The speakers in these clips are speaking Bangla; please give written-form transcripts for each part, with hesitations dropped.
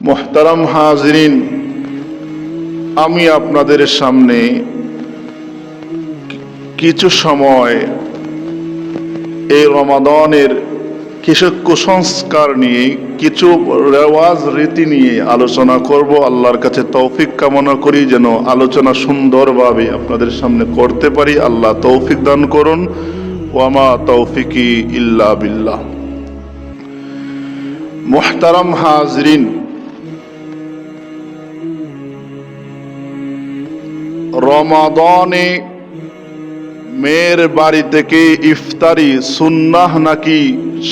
মুহতারাম হাজরিন, আমি আপনাদের সামনে কিছু সময় এই রমাদানের কিছু কুসংস্কার নিয়ে, কিছু রেওয়াজ রীতি নিয়ে আলোচনা করব। আল্লাহর কাছে তৌফিক কামনা করি যেন আলোচনা সুন্দরভাবে আপনাদের সামনে করতে পারি। আল্লাহ তৌফিক দান করুন। ওয়ামা তৌফিকি ইল্লা বিল্লাহ। মুহতারাম হাজরিন, রমাদানে মেয়ের বাড়ি থেকে ইফতারি সুন্নাহ নাকি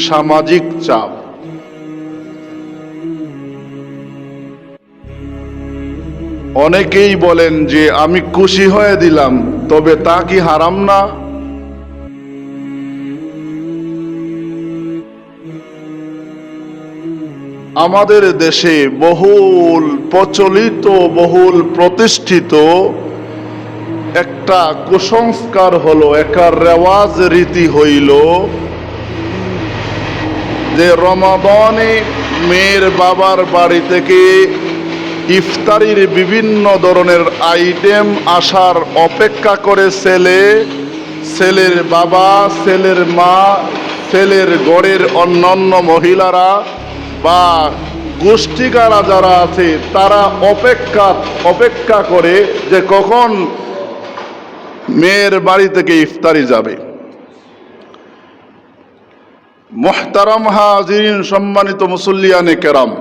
সামাজিক চাপ? অনেকেই বলেন যে আমি খুশি হয়ে দিলাম, তবে তা কি হারাম না? আমাদের দেশে বহুল প্রচলিত, বহুল প্রতিষ্ঠিত একটা কুসংস্কার হলো, একটা রেওয়াজ রীতি হইল যে রমাদানে মেয়ের বাবার বাড়ি থেকে ইফতারির বিভিন্ন ধরনের আইটেম আসার অপেক্ষা করে ছেলের বাবা, ছেলের মা, ছেলের ঘরের অন্যান্য মহিলারা বা গোষ্ঠীকারা যারা আছে তারা অপেক্ষা করে যে কখন মেয়ের বাড়ি থেকে ইফতারি যাবে। মুহতারাম হাজিরিন, সম্মানিত মুসল্লিয়ানে কেরাম,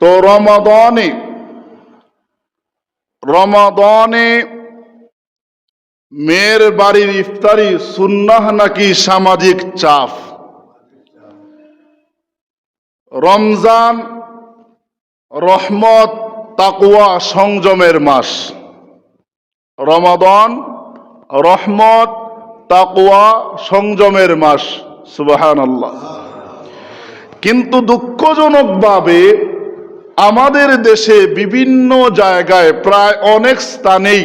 তো রমাদানে মেয়ের বাড়ির ইফতারি সুন্নাহ নাকি সামাজিক চাপ? রমজান রহমত, তাকওয়া, সংযমের মাস। রমাদান রহমত, তাকওয়া, সংযমের মাস। সুবহানাল্লাহ। কিন্তু দুঃখজনকভাবে আমাদের দেশে বিভিন্ন জায়গায়, প্রায় অনেক স্থানেই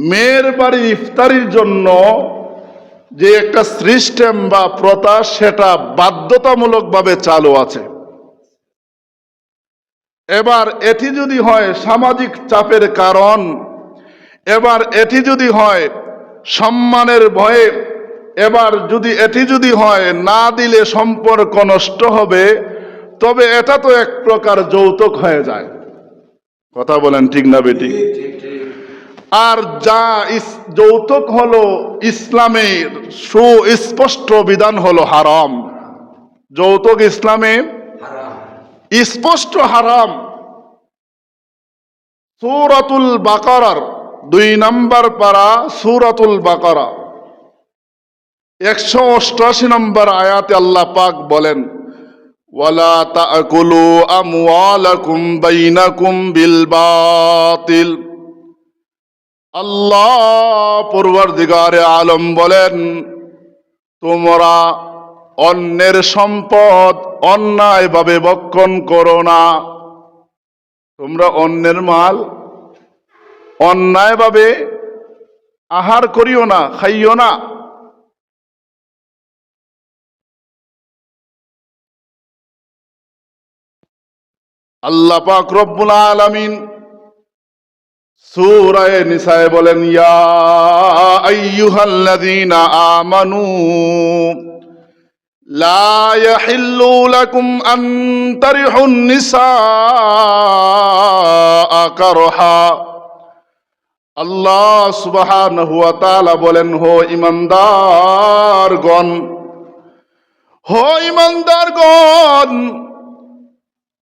মেয়ের বাড়ির ইফতারির জন্য যে একটা সিস্টেম বা প্রথা, সেটা বাধ্যতামূলকভাবে চালু আছে। এবার এটি যদি হয় সামাজিক চাপের কারণ, এবার এটি যদি হয় সম্মানের ভয়ে, এবার এটি যদি হয় না দিলে সম্পর্ক নষ্ট হবে, তবে এটা তো এক প্রকার যৌতুক হয়ে যায়। কথা বলেন ঠিক না বেটি? আর যা যৌতুক হলো, ইসলামের সুস্পষ্ট বিধান হলো হারাম। যৌতুক ইসলামে স্পষ্ট হারাম। সূরাতুল বাকারার 2 নম্বর পারা, সূরাতুল বাকারা 188 নম্বর আয়াতে আল্লাহ পাক বলেন, ওয়ালা তাকুলু আমওয়ালাকুম বাইনাকুম বিল বাতিল। আল্লাহ পরওয়ারদিগারে আলম বলেন, তোমরা অন্যের সম্পদ অন্যায়ভাবে ভক্ষণ করো না। তোমরা অন্যের মাল অন্যায়ভাবে আহার করিও না, খাইও না। আল্লাহ পাক রব্বুল আলামিন সূরা নিসায়ে বলেন, ইয়া আইয়ুহাল্লাযীনা আমানু লা ইয়াহিল্লু লাকুম আন তারিহুন নিসা কারহা। আল্লাহ সুবহানাহু ওয়া তাআলা বলেন, হো ঈমানদারগণ,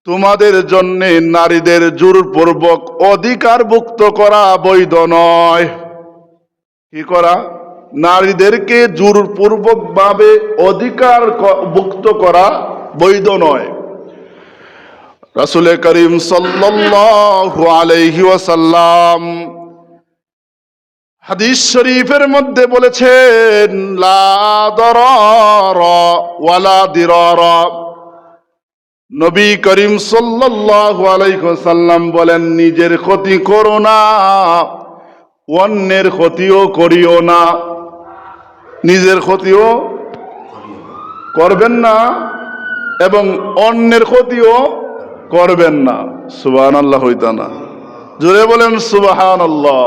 তোমাদের জন্য নারীদের জোরপূর্বক অধিকারভুক্ত করা বৈধ নয়। কি করা? নারীদেরকে জোরপূর্বক ভাবে অধিকারভুক্ত করা বৈধ নয়। রাসূল করিম সাল্লাল্লাহু আলাইহি ওয়াসাল্লাম হাদিস শরীফের মধ্যে বলেছেন, লা দারারা ওয়ালা দিরারা। নবী করিম সাল্লাল্লাহু আলাইহি ওয়াসাল্লাম বলেন, নিজের ক্ষতি করো না, অন্যের ক্ষতিও করিও না। নিজের ক্ষতিও করবেন না, এবং অন্যের ক্ষতিও করবেন না। সুবহানাল্লাহ হইতা না, জোরে বলেন সুবহানাল্লাহ।